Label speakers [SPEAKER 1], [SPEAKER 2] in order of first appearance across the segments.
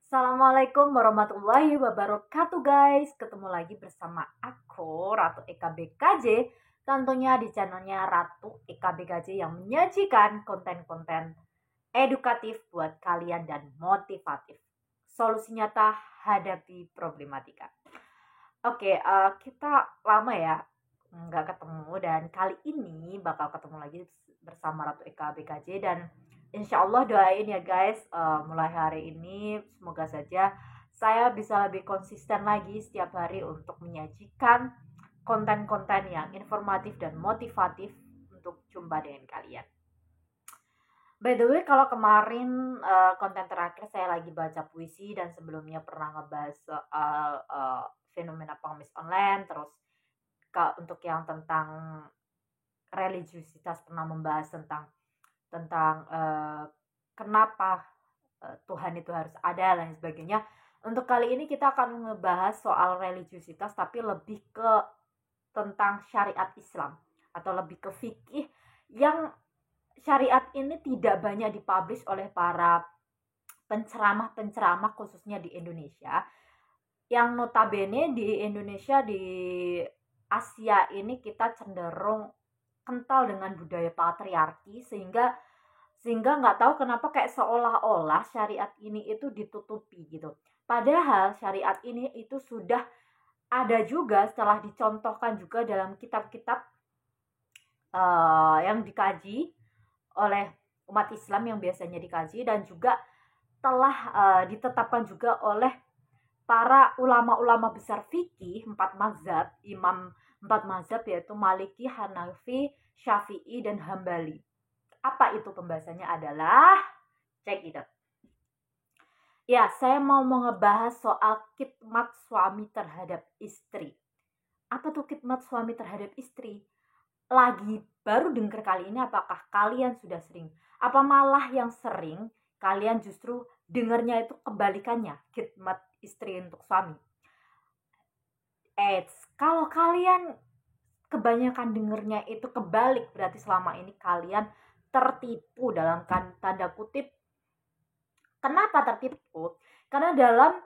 [SPEAKER 1] Assalamualaikum warahmatullahi wabarakatuh guys. Ketemu lagi bersama aku Ratu Eka BKJ. Tentunya di channelnya Ratu Eka BKJ yang menyajikan konten-konten edukatif buat kalian dan motivatif. Solusi nyata hadapi problematika. Oke, kita lama ya nggak ketemu dan kali ini bakal ketemu lagi bersama Ratu Eka BKJ dan insya Allah doain ya guys, mulai hari ini semoga saja saya bisa lebih konsisten lagi setiap hari untuk menyajikan konten-konten yang informatif dan motivatif untuk jumpa dengan kalian. By the way, kalau kemarin konten terakhir saya lagi baca puisi dan sebelumnya pernah ngebahas soal fenomena pengemis online, terus untuk yang tentang religiusitas pernah membahas tentang kenapa Tuhan itu harus ada dan sebagainya. Untuk kali ini kita akan ngebahas soal religiusitas tapi lebih ke tentang syariat Islam atau lebih ke fikih yang syariat ini tidak banyak dipublish oleh para penceramah-penceramah khususnya di Indonesia. Yang notabene di Indonesia, di Asia ini kita cenderung kental dengan budaya patriarki sehingga nggak tahu kenapa kayak seolah-olah syariat ini itu ditutupi gitu. Padahal syariat ini itu sudah ada juga setelah dicontohkan juga dalam kitab-kitab yang dikaji oleh umat Islam yang biasanya dikaji dan juga telah ditetapkan juga oleh para ulama-ulama besar fikih imam empat mazhab yaitu Maliki, Hanafi, Syafi'i, dan Hambali. Apa itu pembahasannya adalah check it out. Ya, saya mau ngebahas soal khidmat suami terhadap istri. Apa tuh khidmat suami terhadap istri? Lagi baru dengar kali ini, apakah kalian sudah sering? Apa malah yang sering kalian justru dengarnya itu kebalikannya, khidmat istri untuk suami? Kalau kalian kebanyakan dengarnya itu kebalik, berarti selama ini kalian tertipu dalam tanda kutip. Kenapa tertipu? Karena dalam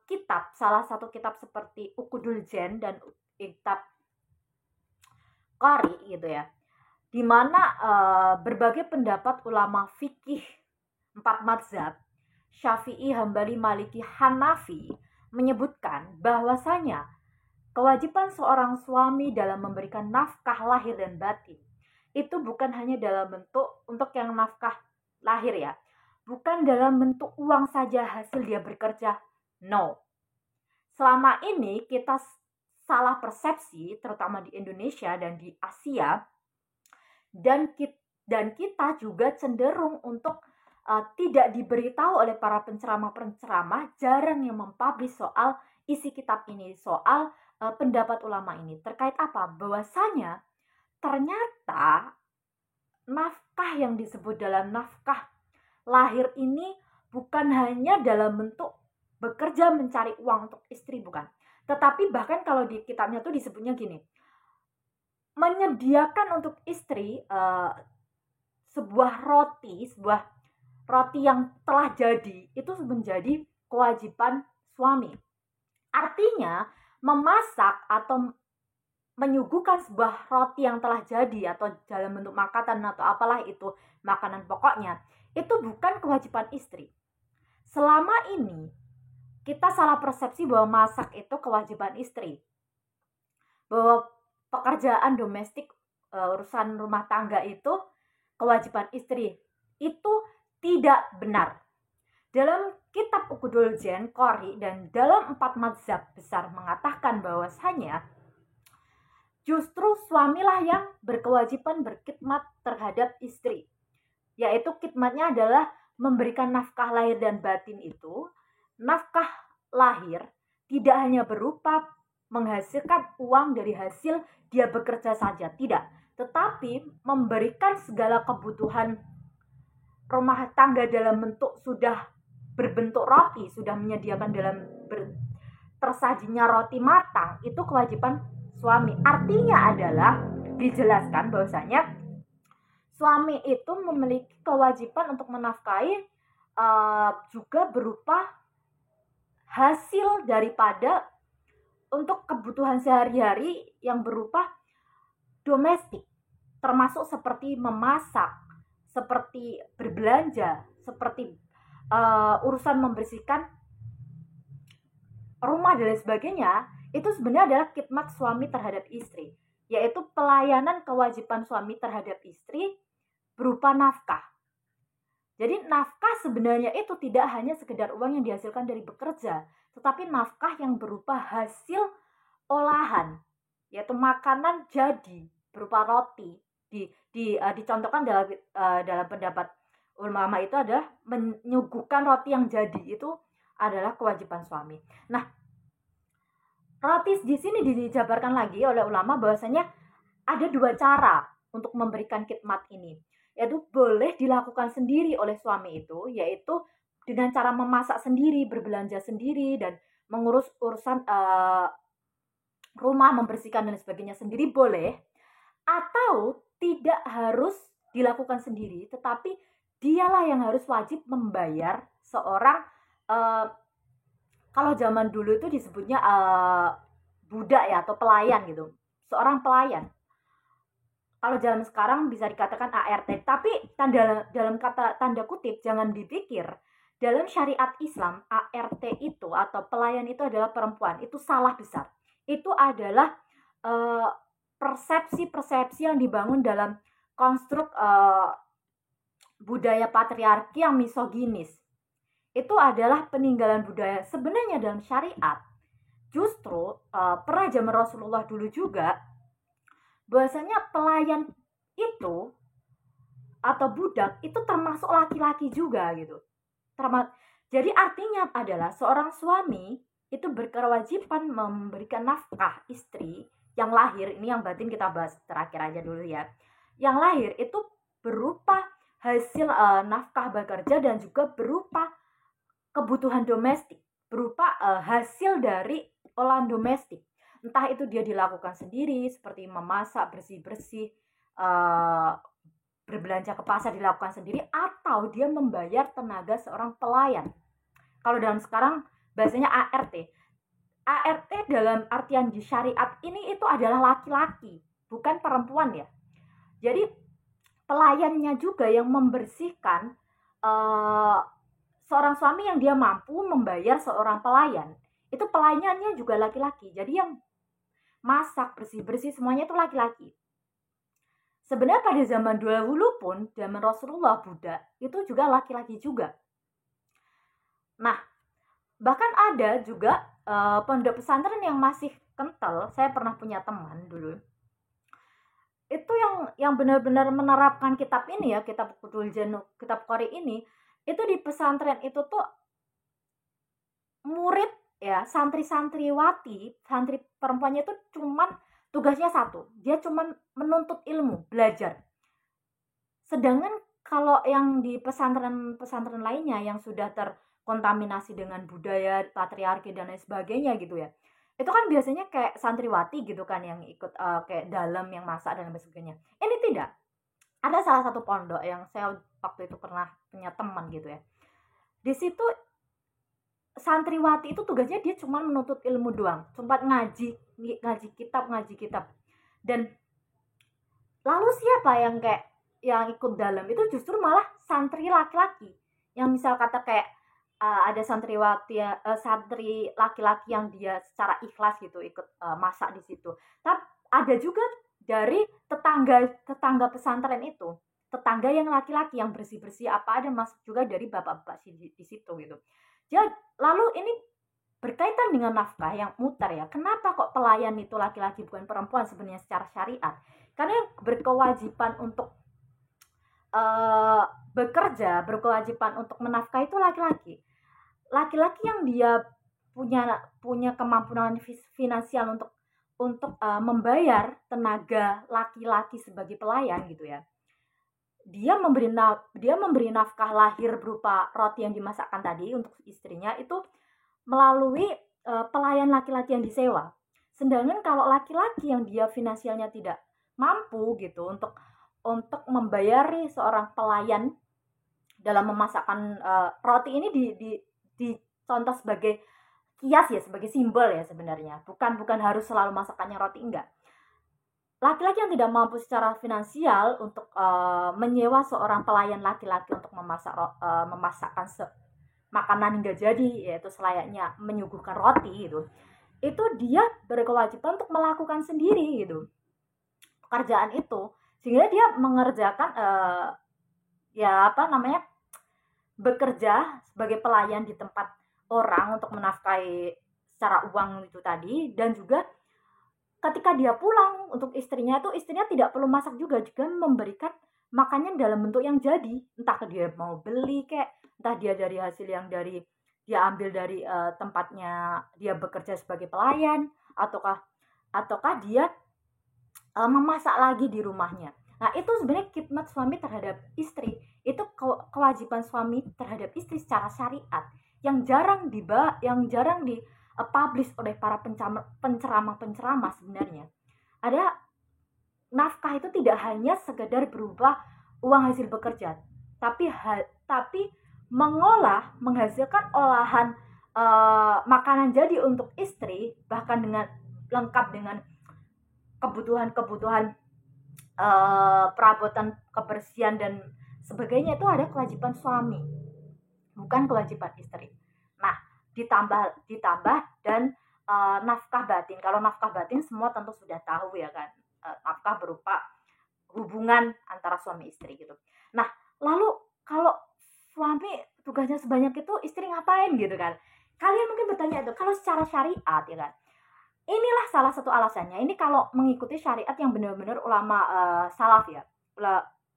[SPEAKER 1] kitab, salah satu kitab seperti Ukudul Jen dan kitab Qari gitu ya, di mana berbagai pendapat ulama fikih empat mazhab Syafi'i, Hambali, Maliki, Hanafi menyebutkan bahwasanya kewajiban seorang suami dalam memberikan nafkah lahir dan batin itu bukan hanya dalam bentuk untuk yang nafkah lahir ya, bukan dalam bentuk uang saja hasil dia bekerja. No. Selama ini kita salah persepsi, terutama di Indonesia dan di Asia, dan kita juga cenderung untuk tidak diberitahu oleh para penceramah-penceramah, jarang yang mempublish soal isi kitab ini, soal pendapat ulama ini. Terkait apa? Bahwasanya ternyata nafkah yang disebut dalam nafkah lahir ini bukan hanya dalam bentuk bekerja mencari uang untuk istri, bukan. Tetapi bahkan kalau di kitabnya tuh disebutnya gini, menyediakan untuk istri sebuah roti yang telah jadi itu menjadi kewajiban suami. Artinya memasak atau menyuguhkan sebuah roti yang telah jadi atau dalam bentuk makanan atau apalah itu makanan pokoknya, itu bukan kewajiban istri. Selama ini kita salah persepsi bahwa masak itu kewajiban istri, bahwa pekerjaan domestik, urusan rumah tangga itu kewajiban istri. Itu tidak benar. Dalam kitab Ukudul Jen, Qari, dan dalam empat mazhab besar mengatakan bahwasanya justru suamilah yang berkewajiban berkhidmat terhadap istri. Yaitu khidmatnya adalah memberikan nafkah lahir dan batin itu. Nafkah lahir tidak hanya berupa menghasilkan uang dari hasil dia bekerja saja, tidak. Tetapi memberikan segala kebutuhan rumah tangga dalam bentuk sudah berbentuk roti, sudah menyediakan dalam tersajinya roti matang, itu kewajiban suami. Artinya adalah dijelaskan bahwasanya suami itu memiliki kewajiban untuk menafkahi juga berupa hasil daripada untuk kebutuhan sehari-hari yang berupa domestik, termasuk seperti memasak, seperti berbelanja, seperti urusan membersihkan rumah dan lain sebagainya. Itu sebenarnya adalah khidmat suami terhadap istri, yaitu pelayanan kewajiban suami terhadap istri berupa nafkah. Jadi nafkah sebenarnya itu tidak hanya sekedar uang yang dihasilkan dari bekerja, tetapi nafkah yang berupa hasil olahan, yaitu makanan jadi berupa roti. Dicontohkan dalam pendapat ulama itu adalah menyuguhkan roti yang jadi itu adalah kewajiban suami. Nah, roti di sini dijabarkan lagi oleh ulama bahwasanya ada dua cara untuk memberikan khidmat ini, yaitu boleh dilakukan sendiri oleh suami itu, yaitu dengan cara memasak sendiri, berbelanja sendiri, dan mengurus urusan rumah, membersihkan dan sebagainya sendiri boleh, atau tidak harus dilakukan sendiri, tetapi dialah yang harus wajib membayar seorang kalau zaman dulu itu disebutnya budak ya, atau pelayan gitu, seorang pelayan. Kalau zaman sekarang bisa dikatakan ART, tapi dalam kata tanda kutip jangan dipikir dalam syariat Islam ART itu atau pelayan itu adalah perempuan. Itu salah besar. Itu adalah persepsi-persepsi yang dibangun dalam konstruk budaya patriarki yang misoginis. Itu adalah peninggalan budaya. Sebenarnya dalam syariat justru pernah zaman Rasulullah dulu juga bahwasanya pelayan itu atau budak itu termasuk laki-laki juga gitu. Jadi artinya adalah seorang suami itu berkewajiban memberikan nafkah istri yang lahir. Ini yang batin kita bahas terakhir aja dulu ya. Yang lahir itu berupa hasil nafkah bekerja dan juga berupa kebutuhan domestik, berupa hasil dari olahan domestik. Entah itu dia dilakukan sendiri seperti memasak, bersih-bersih, berbelanja ke pasar dilakukan sendiri, atau dia membayar tenaga seorang pelayan. Kalau dalam sekarang bahasanya ART. ART dalam artian di syariat ini itu adalah laki-laki, bukan perempuan ya. Jadi pelayannya juga yang membersihkan seorang suami yang dia mampu membayar seorang pelayan. Itu pelayannya juga laki-laki. Jadi yang masak, bersih-bersih semuanya itu laki-laki. Sebenarnya pada zaman dahulu pun, zaman Rasulullah budak itu juga laki-laki juga. Nah, bahkan ada juga pondok pesantren yang masih kental. Saya pernah punya teman dulu. Itu yang benar-benar menerapkan kitab ini ya, kitab Qudul Jannah, kitab Qori ini, itu di pesantren itu tuh murid ya, santri-santriwati, santri perempuannya itu cuman tugasnya satu, dia cuman menuntut ilmu, belajar. Sedangkan kalau yang di pesantren-pesantren lainnya yang sudah terkontaminasi dengan budaya patriarki dan lain sebagainya gitu ya, itu kan biasanya kayak santriwati gitu kan yang ikut kayak dalam yang masak dan lain sebagainya. Ini tidak. Ada salah satu pondok yang saya waktu itu pernah punya teman gitu ya. Di situ santriwati itu tugasnya dia cuma menuntut ilmu doang, sempat ngaji kitab. Dan lalu siapa yang ikut dalam itu justru malah santri laki-laki. Yang misal kata kayak ada santriwati santri laki-laki yang dia secara ikhlas gitu ikut masak di situ. Tapi ada juga dari tetangga pesantren itu, tetangga yang laki-laki yang bersih-bersih apa ada masuk juga dari bapak-bapak di situ gitu. Jadi lalu ini berkaitan dengan nafkah yang mutar ya. Kenapa kok pelayan itu laki-laki bukan perempuan sebenarnya secara syariat? Karena yang berkewajiban untuk bekerja, berkewajiban untuk menafkahi itu laki-laki. Laki-laki yang dia punya kemampuan finansial untuk membayar tenaga laki-laki sebagai pelayan gitu ya. Dia memberi nafkah lahir berupa roti yang dimasakkan tadi untuk istrinya itu melalui pelayan laki-laki yang disewa. Sedangkan kalau laki-laki yang dia finansialnya tidak mampu gitu untuk membayari seorang pelayan dalam memasakkan roti ini dicontoh sebagai kias ya, sebagai simbol ya sebenarnya. Bukan harus selalu masakannya roti, enggak. Laki-laki yang tidak mampu secara finansial untuk menyewa seorang pelayan laki-laki untuk memasakkan makanan hingga jadi, yaitu selayaknya menyuguhkan roti gitu, itu dia berkewajiban untuk melakukan sendiri gitu pekerjaan itu, sehingga dia mengerjakan bekerja sebagai pelayan di tempat orang untuk menafkahi secara uang itu tadi. Dan juga ketika dia pulang untuk istrinya tidak perlu masak juga memberikan makannya dalam bentuk yang jadi, entah dia mau beli kayak, entah dia dari hasil yang dia ambil dari tempatnya dia bekerja sebagai pelayan, ataukah dia memasak lagi di rumahnya. Nah, itu sebenarnya khidmat suami terhadap istri. Itu kewajiban suami terhadap istri secara syariat yang jarang di publish oleh para penceramah sebenarnya. Ada nafkah itu tidak hanya sekedar berupa uang hasil bekerja, tapi menghasilkan olahan makanan jadi untuk istri, bahkan dengan lengkap dengan kebutuhan perabotan kebersihan dan sebagainya. Itu ada kewajiban suami, bukan kewajiban istri. Nah, ditambah dan nafkah batin. Kalau nafkah batin semua tentu sudah tahu ya kan, nafkah berupa hubungan antara suami istri gitu. Nah, lalu kalau suami tugasnya sebanyak itu, istri ngapain gitu kan? Kalian mungkin bertanya itu, kalau secara syariat ya kan, inilah salah satu alasannya. Ini kalau mengikuti syariat yang benar-benar ulama salaf ya,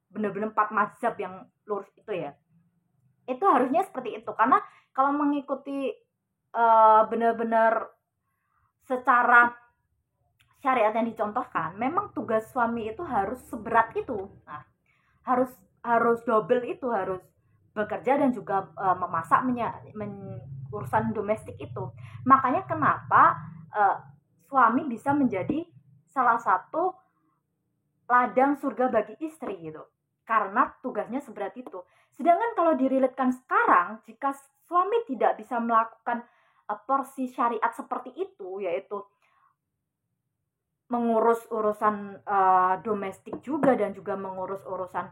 [SPEAKER 1] benar-benar 4 mazhab yang lurus itu ya, itu harusnya seperti itu. Karena kalau mengikuti benar-benar secara syariat yang dicontohkan, memang tugas suami itu harus seberat itu. Nah, harus double itu, harus bekerja dan juga memasak, urusan domestik itu. Makanya kenapa suami bisa menjadi salah satu ladang surga bagi istri gitu, karena tugasnya seberat itu. Sedangkan kalau diriletkan sekarang, jika suami tidak bisa melakukan porsi syariat seperti itu, yaitu mengurus urusan domestik juga dan juga mengurus urusan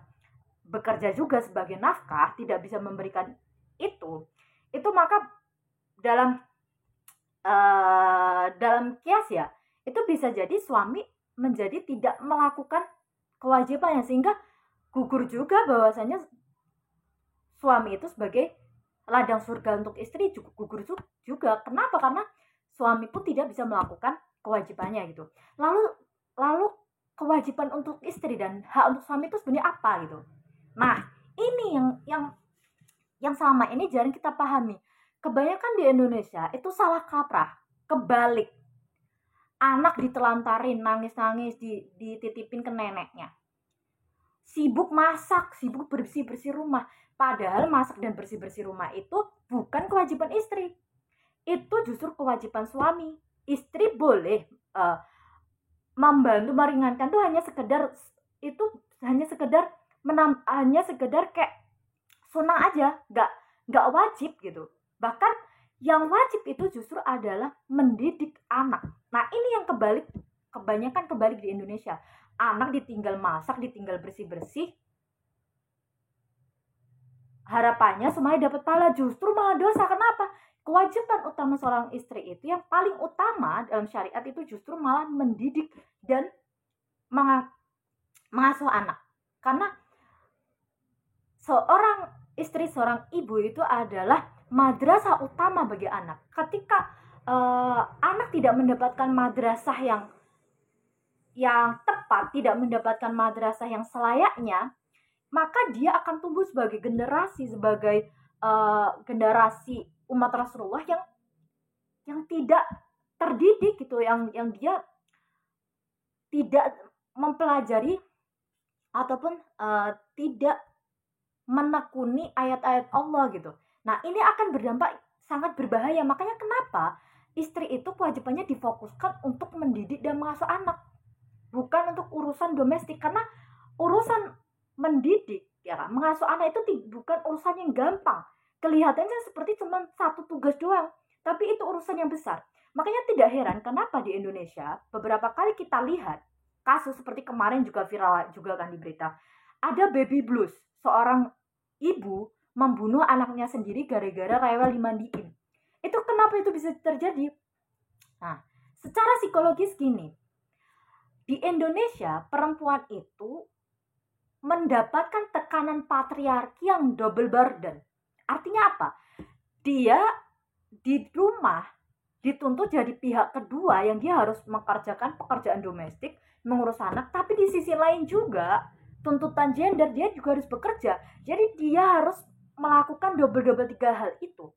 [SPEAKER 1] bekerja juga sebagai nafkah, tidak bisa memberikan itu maka dalam kias ya, itu bisa jadi suami menjadi tidak melakukan kewajibannya, sehingga gugur juga bahwasanya suami itu sebagai ladang surga untuk istri gugur juga. Kenapa? Karena suami pun tidak bisa melakukan kewajibannya gitu. Lalu kewajiban untuk istri dan hak untuk suami itu sebenarnya apa gitu. Nah, ini yang selama ini jarang kita pahami. Kebanyakan di Indonesia itu salah kaprah, kebalik. Anak ditelantarin, nangis-nangis, dititipin ke neneknya. Sibuk masak, sibuk bersih-bersih rumah. Padahal masak dan bersih-bersih rumah itu bukan kewajiban istri. Itu justru kewajiban suami. Istri boleh membantu meringankan, itu hanya sekedar kayak sunnah aja, nggak wajib gitu. Bahkan yang wajib itu justru adalah mendidik anak. Nah, ini yang kebanyakan kebalik di Indonesia. Anak ditinggal masak, ditinggal bersih-bersih, harapannya semuanya dapat pahala, justru malah dosa. Kenapa? Kewajiban utama seorang istri itu, yang paling utama dalam syariat itu justru malah mendidik dan mengasuh anak. Karena seorang istri, seorang ibu itu adalah madrasah utama bagi anak. Ketika anak tidak mendapatkan madrasah yang tepat, tidak mendapatkan madrasah yang selayaknya, maka dia akan tumbuh sebagai generasi umat Rasulullah yang tidak terdidik gitu, yang dia tidak mempelajari ataupun tidak menekuni ayat-ayat Allah gitu. Nah, ini akan berdampak sangat berbahaya. Makanya kenapa istri itu kewajibannya difokuskan untuk mendidik dan mengasuh anak, bukan untuk urusan domestik. Karena urusan mendidik ya kan? Mengasuh anak itu bukan urusan yang gampang. Kelihatannya seperti cuma satu tugas doang, tapi itu urusan yang besar. Makanya tidak heran kenapa di Indonesia beberapa kali kita lihat kasus seperti kemarin juga viral juga kan di berita. Ada baby blues, seorang ibu membunuh anaknya sendiri gara-gara rewel dimandiin. Itu kenapa itu bisa terjadi? Nah, secara psikologis gini, di Indonesia perempuan itu mendapatkan tekanan patriarki yang double burden. Artinya apa? Dia di rumah dituntut jadi pihak kedua yang dia harus mengerjakan pekerjaan domestik, mengurus anak, tapi di sisi lain juga tuntutan gender dia juga harus bekerja. Jadi dia harus melakukan double-double 3 hal itu.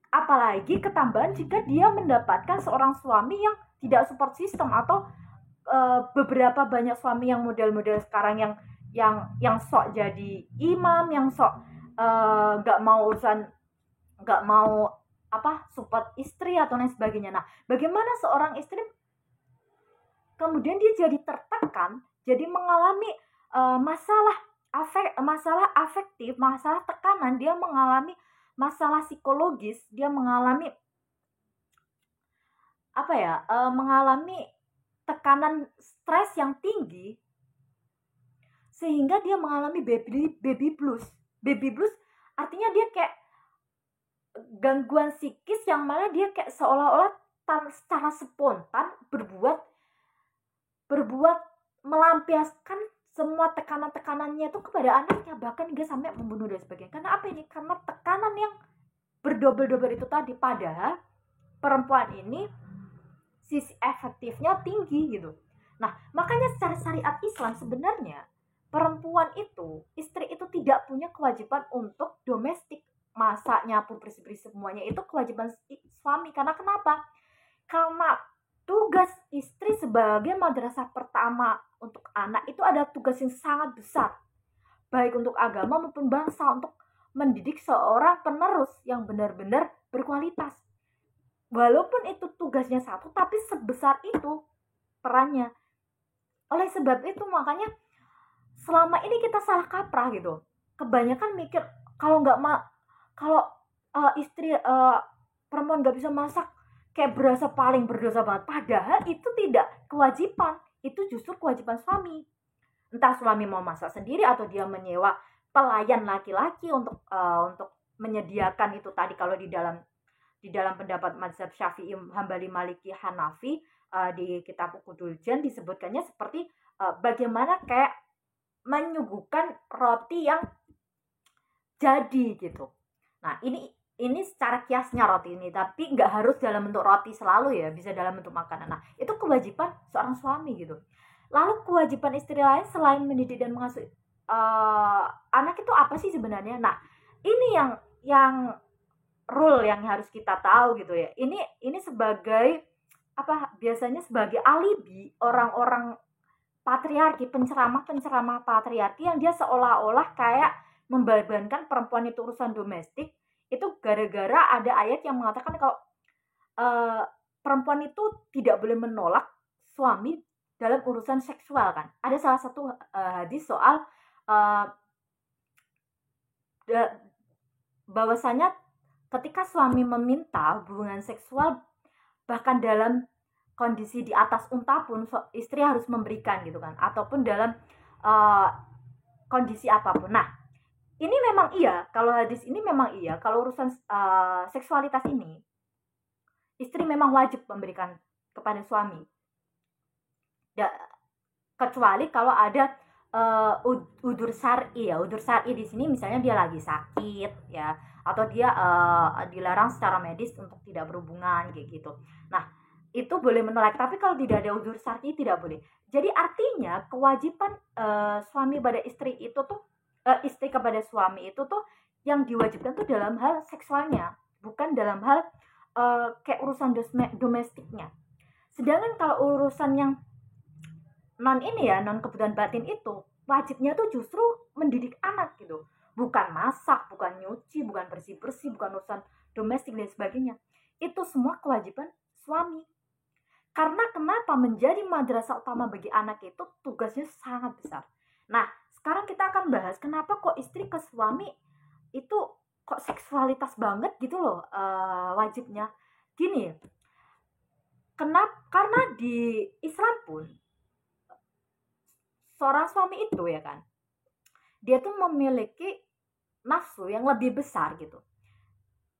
[SPEAKER 1] Apalagi ketambahan jika dia mendapatkan seorang suami yang tidak support system atau beberapa banyak suami yang model-model sekarang yang sok jadi imam, yang sok nggak mau urusan, nggak mau support istri atau lain sebagainya. Nah, bagaimana seorang istri kemudian dia jadi tertekan, jadi mengalami masalah afektif, masalah tekanan, dia mengalami masalah psikologis, dia mengalami mengalami tekanan stres yang tinggi sehingga dia mengalami baby blues. Baby blues artinya dia kayak gangguan psikis yang mana dia kayak seolah-olah secara spontan berbuat melampiaskan semua tekanan-tekanannya itu kepada anaknya, bahkan hingga sampai membunuh dan sebagainya. Karena apa ini? Karena tekanan yang berdobel-dobel itu tadi. Padahal perempuan ini sisi efektifnya tinggi gitu. Nah, makanya secara syariat Islam sebenarnya perempuan itu, istri itu tidak punya kewajiban untuk domestik, masak, nyapu, bersih-bersih semuanya itu kewajiban suami. Karena kenapa? Karena tugas istri sebagai madrasah pertama untuk anak itu ada tugas yang sangat besar, baik untuk agama maupun bangsa, untuk mendidik seorang penerus yang benar-benar berkualitas. Walaupun itu tugasnya satu, tapi sebesar itu perannya. Oleh sebab itu makanya selama ini kita salah kaprah gitu. Kebanyakan mikir kalau istri perempuan nggak bisa masak kayak berasa paling berdosa banget. Padahal itu tidak kewajiban, itu justru kewajiban suami. Entah suami mau masak sendiri atau dia menyewa pelayan laki-laki untuk menyediakan itu tadi. Kalau di dalam pendapat mazhab Syafi'i, Hambali, Maliki, Hanafi, di kitab Uqudul Jan disebutkannya seperti bagaimana kayak menyuguhkan roti yang jadi gitu. Nah, ini secara kiasnya roti ini, tapi nggak harus dalam bentuk roti selalu ya, bisa dalam bentuk makanan. Nah, itu kewajiban seorang suami gitu. Lalu kewajiban istri lain selain mendidik dan mengasuh anak itu apa sih sebenarnya? Nah, ini yang rule yang harus kita tahu gitu ya. Ini sebagai biasanya sebagai alibi orang-orang patriarki, penceramah patriarki yang dia seolah-olah kayak membebankan perempuan itu urusan domestik, itu gara-gara ada ayat yang mengatakan kalau perempuan itu tidak boleh menolak suami dalam urusan seksual kan. Ada salah satu hadis soal bahwasanya ketika suami meminta hubungan seksual bahkan dalam kondisi di atas unta pun istri harus memberikan gitu kan, ataupun dalam kondisi apapun. Nah, ini memang iya, kalau hadis ini memang iya, kalau urusan seksualitas ini istri memang wajib memberikan kepada suami. Kecuali kalau ada udur syar'i ya. Udur syar'i di sini misalnya dia lagi sakit ya, atau dia dilarang secara medis untuk tidak berhubungan kayak gitu. Nah, itu boleh menolak, tapi kalau tidak ada udzur syar'i tidak boleh. Jadi artinya kewajiban suami pada istri itu tuh istri kepada suami itu tuh yang diwajibkan tuh dalam hal seksualnya, bukan dalam hal kayak urusan domestiknya. Sedangkan kalau urusan yang non kebutuhan batin itu wajibnya tuh justru mendidik anak gitu, bukan masak, bukan nyuci, bukan bersih-bersih, bukan urusan domestik dan sebagainya. Itu semua kewajiban suami. Karena kenapa? Menjadi madrasah utama bagi anak itu tugasnya sangat besar. Nah, sekarang kita akan bahas kenapa kok istri ke suami itu kok seksualitas banget gitu loh wajibnya. Gini, kenapa? Karena di Islam pun seorang suami itu ya kan, dia tuh memiliki nafsu yang lebih besar gitu.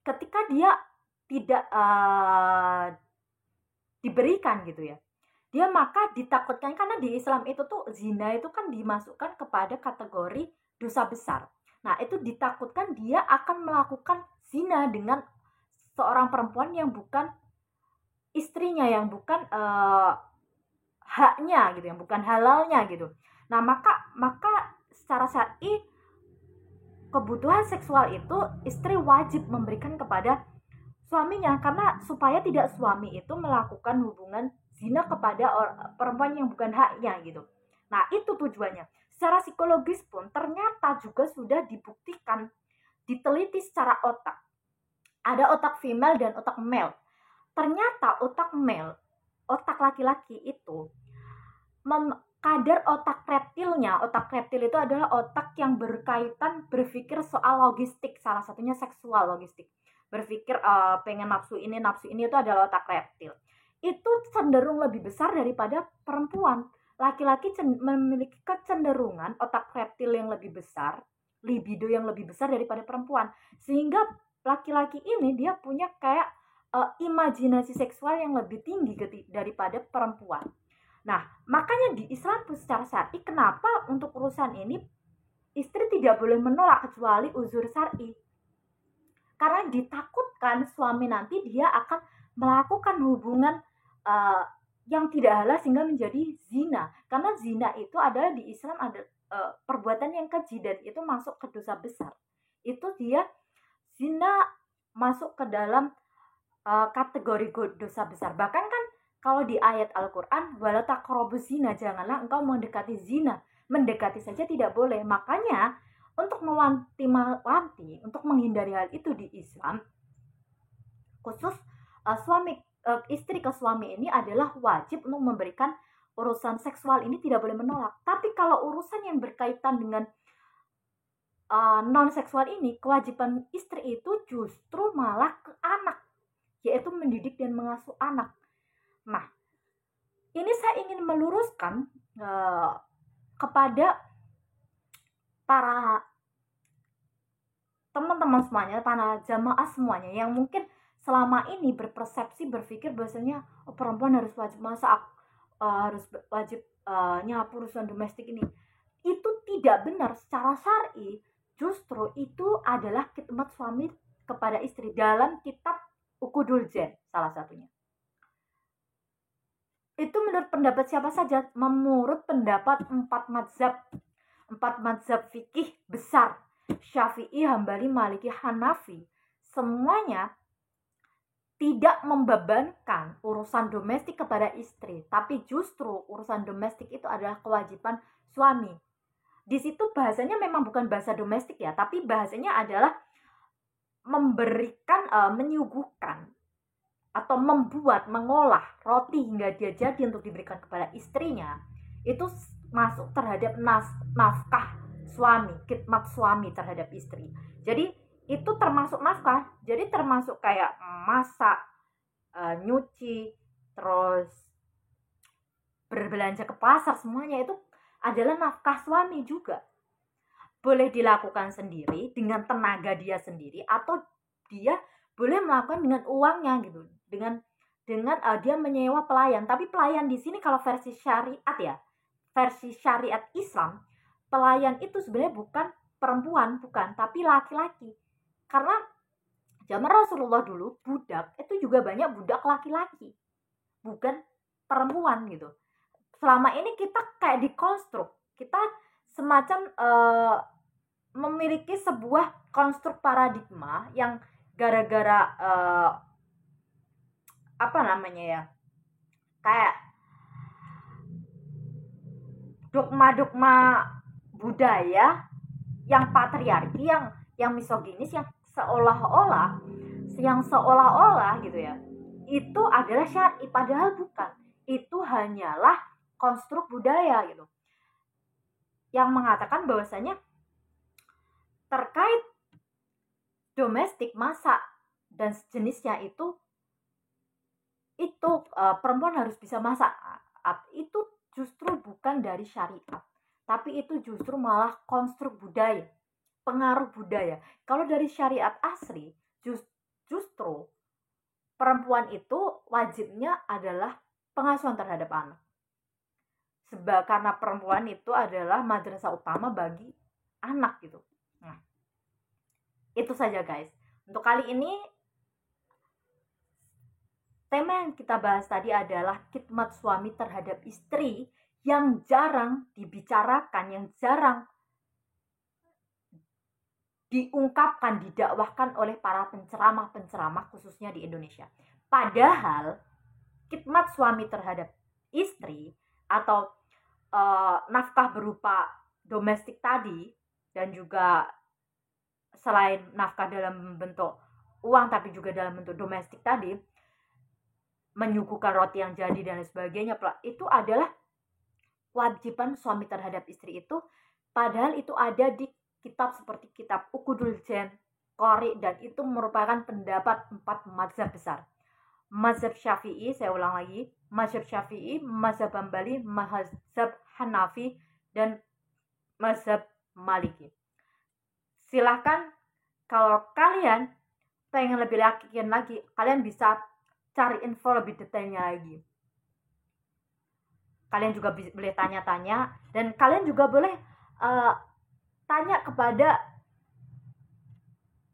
[SPEAKER 1] Ketika dia tidak diberikan gitu ya, dia maka ditakutkan, karena di Islam itu tuh zina itu kan dimasukkan kepada kategori dosa besar. Nah itu ditakutkan dia akan melakukan zina dengan seorang perempuan yang bukan istrinya, yang bukan haknya gitu, yang bukan halalnya gitu. Nah maka secara syar'i kebutuhan seksual itu istri wajib memberikan kepada suaminya, karena supaya tidak suami itu melakukan hubungan zina kepada perempuan yang bukan haknya gitu. Nah itu tujuannya. Secara psikologis pun ternyata juga sudah dibuktikan, diteliti secara otak. Ada otak female dan otak male. Ternyata otak male, otak laki-laki itu kadar otak reptil itu adalah otak yang berkaitan berpikir soal logistik, salah satunya seksual logistik. Berpikir pengen nafsu ini itu adalah otak reptil. Itu cenderung lebih besar daripada perempuan. Laki-laki memiliki kecenderungan otak reptil yang lebih besar, libido yang lebih besar daripada perempuan. Sehingga laki-laki ini dia punya kayak imajinasi seksual yang lebih tinggi daripada perempuan. Nah, makanya di Islam pun secara syar'i, kenapa untuk urusan ini istri tidak boleh menolak kecuali uzur syar'i. Karena ditakutkan suami nanti dia akan melakukan hubungan yang tidak halal sehingga menjadi zina. Karena zina itu adalah di Islam ada perbuatan yang keji dan itu masuk ke dosa besar. Itu dia zina masuk ke dalam kategori dosa besar. Bahkan kan kalau di ayat Al-Quran, wala taqrabuz zina, janganlah engkau mendekati zina. Mendekati saja tidak boleh. Makanya untuk mewanti-wanti, untuk menghindari hal itu di Islam, khusus istri ke suami ini adalah wajib untuk memberikan urusan seksual ini, tidak boleh menolak. Tapi kalau urusan yang berkaitan dengan non seksual ini, kewajiban istri itu justru malah ke anak, yaitu mendidik dan mengasuh anak. Nah, ini saya ingin meluruskan kepada para teman-teman semuanya, para jamaah semuanya yang mungkin selama ini berpersepsi, berpikir bahwasanya perempuan harus wajib masak, harus wajib nyapu urusan domestik ini. Itu tidak benar. Secara syar'i justru itu adalah khidmat suami kepada istri dalam kitab Uqudul Jan salah satunya. Itu menurut pendapat siapa saja? Menurut pendapat 4 mazhab fikih besar, Syafi'i, Hambali, Maliki, Hanafi, semuanya tidak membebankan urusan domestik kepada istri, tapi justru urusan domestik itu adalah kewajiban suami. Di situ bahasanya memang bukan bahasa domestik ya, tapi bahasanya adalah memberikan, menyuguhkan atau membuat, mengolah roti hingga dia jadi untuk diberikan kepada istrinya. Itu masuk terhadap nafkah suami, khidmat suami terhadap istri. Jadi itu termasuk nafkah, jadi termasuk kayak masak, nyuci, terus berbelanja ke pasar, semuanya itu adalah nafkah suami juga. Boleh dilakukan sendiri dengan tenaga dia sendiri, atau dia boleh melakukan dengan uangnya gitu, dengan dia menyewa pelayan. Tapi pelayan di sini kalau versi syariat ya, versi syariat Islam, pelayan itu sebenarnya bukan perempuan, bukan, tapi laki-laki. Karena zaman Rasulullah dulu budak itu juga banyak budak laki-laki, bukan perempuan gitu. Selama ini kita kayak dikonstruk, kita semacam memiliki sebuah konstruk paradigma yang gara-gara apa namanya ya, kayak dogma-dogma budaya yang patriarki, yang misoginis, yang seolah-olah gitu ya, itu adalah syar'i, padahal bukan. Itu hanyalah konstruk budaya gitu. yang mengatakan bahwasanya terkait domestik, masak dan sejenisnya itu perempuan harus bisa masak. Itu justru bukan dari syariat, tapi itu justru malah konstruk budaya, pengaruh budaya. Kalau dari syariat asli, justru perempuan itu wajibnya adalah pengasuhan terhadap anak. Sebab karena perempuan itu adalah madrasah utama bagi anak gitu. Nah, itu saja guys. Untuk kali ini tema yang kita bahas tadi adalah khidmat suami terhadap istri yang jarang dibicarakan, yang jarang diungkapkan, didakwahkan oleh para penceramah-penceramah khususnya di Indonesia. Padahal khidmat suami terhadap istri atau nafkah berupa domestik tadi, dan juga selain nafkah dalam bentuk uang tapi juga dalam bentuk domestik tadi, menyuguhkan roti yang jadi dan sebagainya, itu adalah kewajiban suami terhadap istri itu. Padahal itu ada di kitab seperti kitab Ukudul Jen, Qori, dan itu merupakan pendapat 4 mazhab besar. Mazhab Syafi'i, saya ulang lagi, mazhab Syafi'i, mazhab Hambali, mazhab Hanafi, dan mazhab Maliki. Silahkan kalau kalian pengen lebih yakin lagi, kalian bisa cari info lebih detailnya lagi. Kalian juga boleh tanya-tanya, dan kalian juga boleh tanya kepada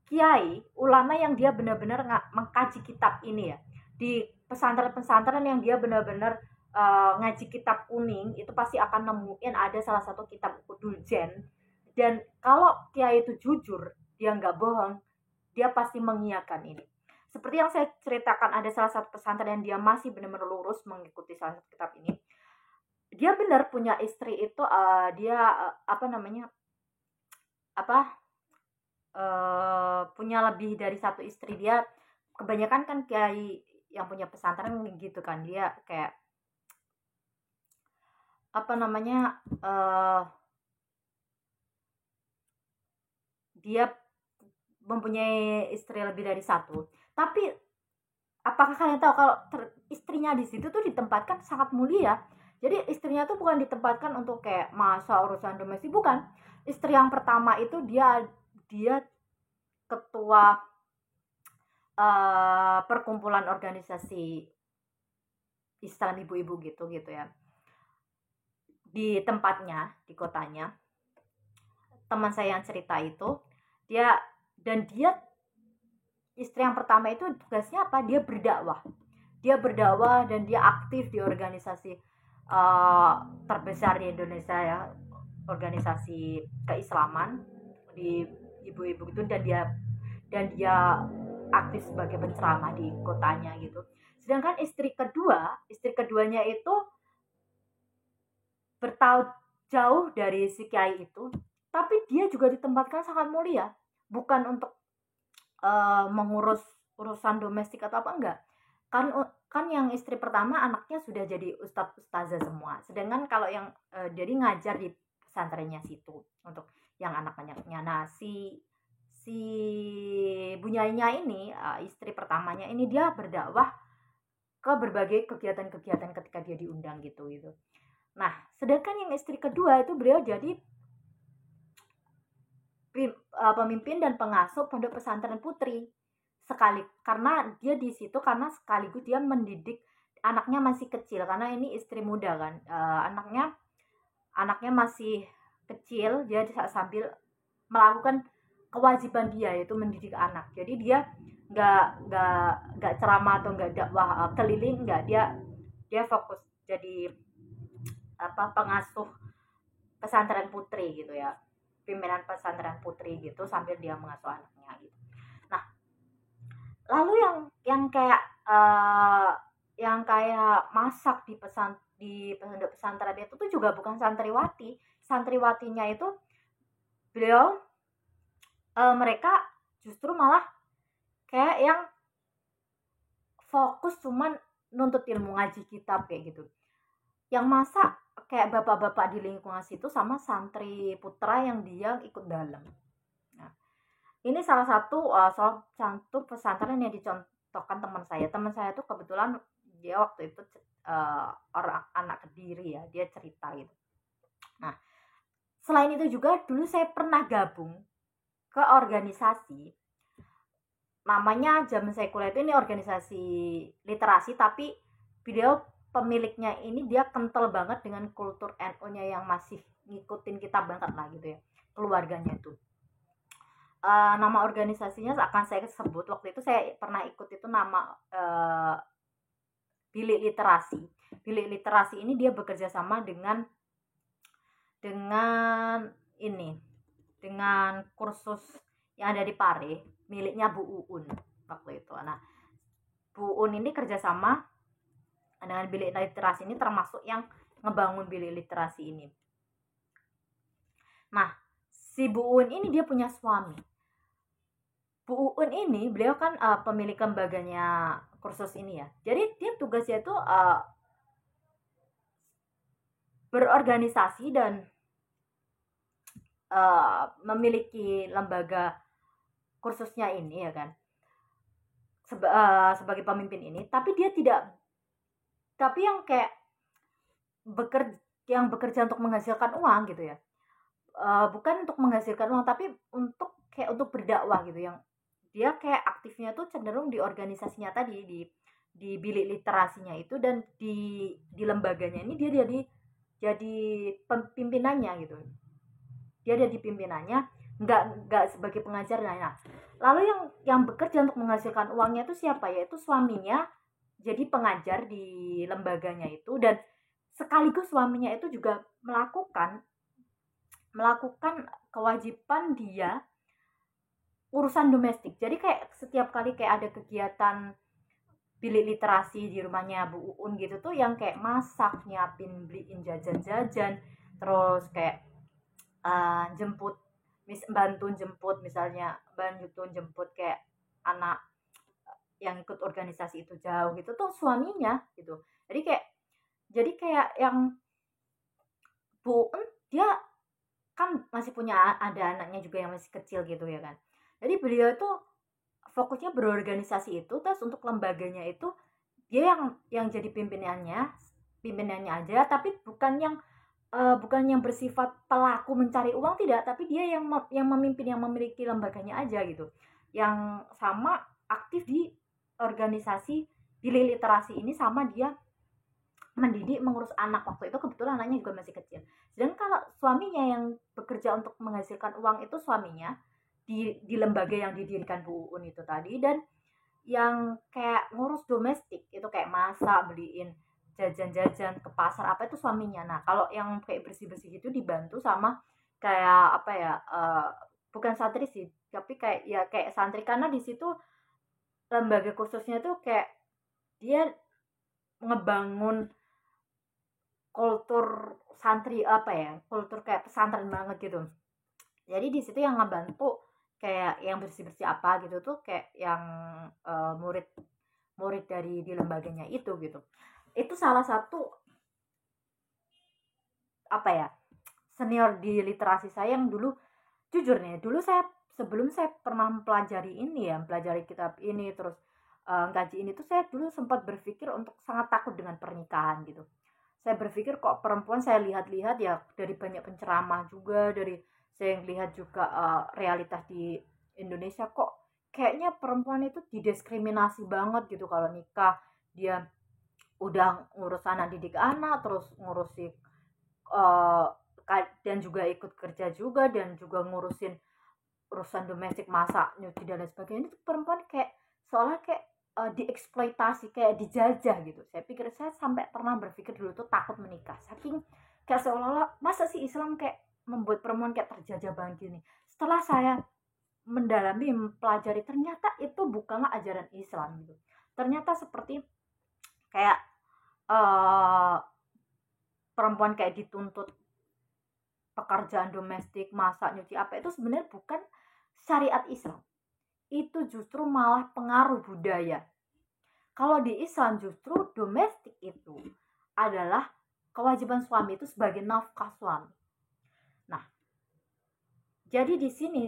[SPEAKER 1] kiai, ulama yang dia benar-benar mengkaji kitab ini ya. Di pesantren-pesantren yang dia benar-benar ngaji kitab kuning, itu pasti akan nemuin ada salah satu kitab Ukudul Jen. Dan kalau kiai itu jujur, dia nggak bohong, dia pasti mengiyakan ini. Seperti yang saya ceritakan, ada salah satu pesantren yang dia masih benar-benar lurus mengikuti salah satu kitab ini. Dia benar punya istri itu, punya lebih dari satu istri. Dia kebanyakan kan kiai yang punya pesantren gitu kan, dia kayak dia mempunyai istri lebih dari satu. Tapi apakah kalian tahu kalau istrinya di situ tuh ditempatkan sangat mulia? Jadi istrinya tuh bukan ditempatkan untuk kayak masa urusan domestik, bukan. Istri yang pertama itu dia ketua perkumpulan organisasi Islam ibu-ibu gitu ya. Di tempatnya, di kotanya, teman saya yang cerita itu, dia istri yang pertama itu tugasnya apa? Dia berdakwah dan dia aktif di organisasi terbesar di Indonesia ya, organisasi keislaman di ibu-ibu itu, dan dia aktif sebagai penceramah di kotanya gitu. Sedangkan istri keduanya itu bertahun jauh dari si kiai itu, tapi dia juga ditempatkan sangat mulia, bukan untuk mengurus urusan domestik atau apa, enggak. Kan yang istri pertama anaknya sudah jadi ustazah semua, sedangkan kalau yang jadi ngajar di pesantrennya situ untuk yang anak-anaknya. Nah, si bunyainya ini, istri pertamanya ini, dia berdakwah ke berbagai kegiatan-kegiatan ketika dia diundang gitu. Nah, sedangkan yang istri kedua itu beliau jadi pemimpin dan pengasuh pondok pesantren putri karena dia di situ, karena sekaligus dia mendidik anaknya masih kecil, karena ini istri muda kan, anaknya masih kecil, dia sambil melakukan kewajiban dia, yaitu mendidik anak. Jadi dia nggak ceramah atau nggak dakwah keliling, nggak, dia fokus jadi pengasuh pesantren putri gitu ya, pimpinan pesantren putri gitu, sambil dia mengasuh anaknya gitu. Nah, lalu yang kayak masak di pondok pesantren itu tuh juga bukan santriwatinya itu beliau, mereka justru malah kayak yang fokus cuman nuntut ilmu, ngaji kitab kayak gitu. Yang masak kayak bapak-bapak di lingkungan situ sama santri putra yang dia ikut dalam. Nah, ini salah satu pesantren yang dicontohkan teman saya. Teman saya tuh kebetulan dia waktu itu orang anak Kediri ya, dia cerita gitu. Nah, selain itu juga dulu saya pernah gabung ke organisasi, namanya zaman saya kuliah itu, ini organisasi literasi, tapi beliau pemiliknya ini dia kental banget dengan kultur NU-nya yang masih ngikutin kita banget lah gitu ya, keluarganya itu. Nama organisasinya akan saya sebut, waktu itu saya pernah ikut itu, nama Bilik Literasi. Bilik Literasi ini dia bekerja sama dengan ini, dengan kursus yang ada di Pare, miliknya Bu Uun waktu itu. Nah, Bu Uun ini kerjasama dengan bilik literasi ini, termasuk yang ngebangun bilik literasi ini. Nah, si Bu Uun ini dia punya suami. Bu Uun ini beliau kan pemilik lembaganya kursus ini ya. Jadi dia tugasnya itu berorganisasi dan memiliki lembaga kursusnya ini ya kan, sebagai pemimpin ini. Tapi dia tidak, tapi yang kayak bekerja untuk menghasilkan uang gitu ya, bukan untuk menghasilkan uang, tapi untuk berdakwah gitu. Yang dia kayak aktifnya tuh cenderung di organisasinya tadi, di bilik literasinya itu, dan di lembaganya ini dia jadi pimpinannya gitu. Dia ada di pimpinannya, nggak sebagai pengajar. Nah, lalu yang bekerja untuk menghasilkan uangnya itu siapa? Yaitu suaminya jadi pengajar di lembaganya itu, dan sekaligus suaminya itu juga melakukan kewajiban dia urusan domestik. Jadi kayak setiap kali kayak ada kegiatan bilik literasi di rumahnya Bu Uun gitu tuh, yang kayak masak, nyiapin, beliin jajan-jajan, terus kayak jemput, bantu jemput kayak anak yang ikut organisasi itu jauh gitu tuh suaminya gitu. Jadi kayak yang Bu Uun dia kan masih punya, ada anaknya juga yang masih kecil gitu ya kan. Jadi beliau itu fokusnya berorganisasi itu, terus untuk lembaganya itu dia yang jadi pimpinannya aja, tapi bukan yang bersifat pelaku mencari uang, tidak, tapi dia yang memimpin, yang memiliki lembaganya aja gitu, yang sama aktif di organisasi bilik literasi ini, sama dia mendidik, mengurus anak. Waktu itu kebetulan anaknya juga masih kecil. Sedangkan kalau suaminya yang bekerja untuk menghasilkan uang itu, suaminya di lembaga yang didirikan Bu Uun itu tadi, dan yang kayak ngurus domestik itu kayak masak, beliin jajan-jajan ke pasar apa, itu suaminya. Nah, kalau yang kayak bersih-bersih itu dibantu sama kayak apa ya, bukan santri sih, tapi kayak ya kayak santri, karena di situ lembaga khususnya tuh kayak dia ngebangun kultur santri, apa ya, kultur kayak pesantren banget gitu. Jadi di situ yang ngebantu kayak yang bersih-bersih apa gitu tuh kayak yang murid dari di lembaganya itu gitu. Itu salah satu apa ya, senior di literasi saya yang dulu, jujur nih, dulu saya sebelum saya pernah mempelajari ini ya, mempelajari kitab ini, terus ngaji ini tuh, saya dulu sempat berpikir untuk sangat takut dengan pernikahan gitu. Saya berpikir kok perempuan, saya lihat-lihat ya dari banyak penceramah juga, dari saya lihat juga realitas di Indonesia, kok kayaknya perempuan itu didiskriminasi banget gitu kalau nikah. Dia udah ngurus anak, didik anak, terus ngurusin uh, dan juga ikut kerja juga, dan juga ngurusin urusan domestik, masak, nyuci dan lain sebagainya. Itu perempuan kayak seolah kayak dieksploitasi, kayak dijajah gitu. Saya sampai pernah berpikir dulu tuh takut menikah, saking kayak seolah-olah masa sih Islam kayak membuat perempuan kayak terjajah banget gini. Setelah saya mendalami, mempelajari, ternyata itu bukanlah ajaran Islam gitu. Ternyata seperti kayak perempuan kayak dituntut pekerjaan domestik, masak, nyuci apa, itu sebenarnya bukan syariat Islam. Itu justru malah pengaruh budaya. Kalau di Islam justru domestik itu adalah kewajiban suami itu sebagai nafkah suami. Nah, jadi di sini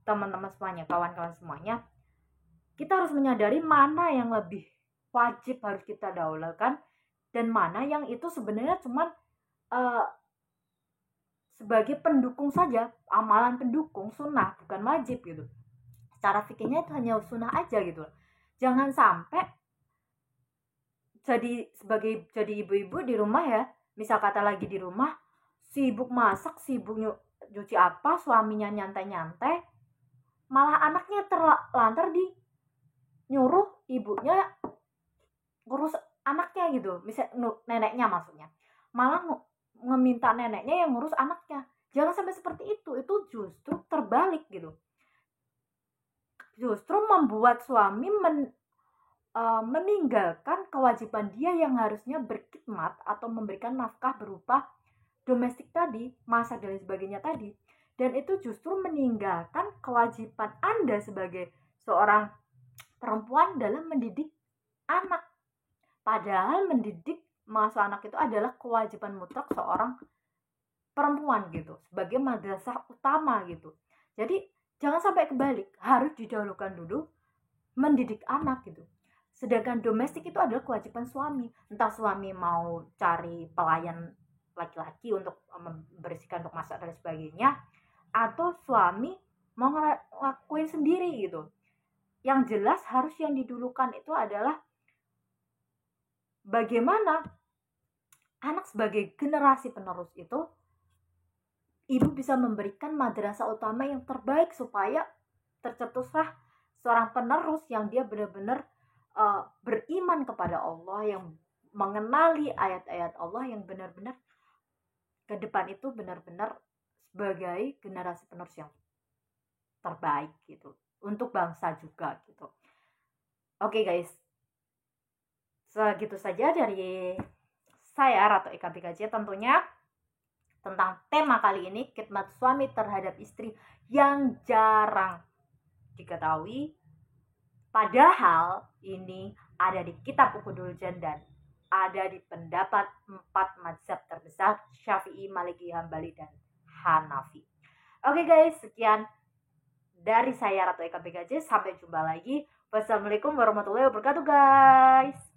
[SPEAKER 1] teman-teman semuanya, kawan-kawan semuanya, kita harus menyadari mana yang lebih wajib harus kita dahulukan dan mana yang itu sebenarnya cuma sebagai pendukung saja, amalan pendukung, sunnah, bukan wajib gitu. Secara fikihnya itu hanya sunnah aja gitu. Jangan sampai jadi ibu-ibu di rumah ya, misal kata lagi di rumah, sibuk masak, sibuk nyuci apa, suaminya nyantai-nyantai, malah anaknya terlantar di nyuruh ibunya ngurus anaknya gitu, misal neneknya maksudnya, malah meminta neneknya yang ngurus anaknya. Jangan sampai seperti itu justru terbalik gitu, justru membuat suami meninggalkan kewajiban dia yang harusnya berkhidmat atau memberikan nafkah berupa domestik tadi, masak dan sebagainya tadi, dan itu justru meninggalkan kewajiban Anda sebagai seorang perempuan dalam mendidik anak. Padahal mendidik mengasuh anak itu adalah kewajiban mutlak seorang perempuan gitu, sebagai madrasah utama gitu. Jadi jangan sampai kebalik, harus didahulukan dulu mendidik anak gitu. Sedangkan domestik itu adalah kewajiban suami. Entah suami mau cari pelayan laki-laki untuk membersihkan, untuk masak dan sebagainya, atau suami mau ngelakuin sendiri gitu. Yang jelas harus yang didulukan itu adalah bagaimana anak sebagai generasi penerus itu, ibu bisa memberikan madrasah utama yang terbaik supaya tercetuslah seorang penerus yang dia benar-benar beriman kepada Allah, yang mengenali ayat-ayat Allah, yang benar-benar ke depan itu benar-benar sebagai generasi penerus yang terbaik gitu, untuk bangsa juga gitu. Oke guys, segitu saja dari saya Ratu Eka BKJ tentunya tentang tema kali ini, khidmat suami terhadap istri yang jarang diketahui. Padahal ini ada di kitab Ukhdul Jandan, ada di pendapat 4 mazhab terbesar, Syafi'i, Maliki, Hambali, dan Hanafi. Oke guys, sekian dari saya Ratu Eka BKJ. Sampai jumpa lagi. Wassalamualaikum warahmatullahi wabarakatuh guys.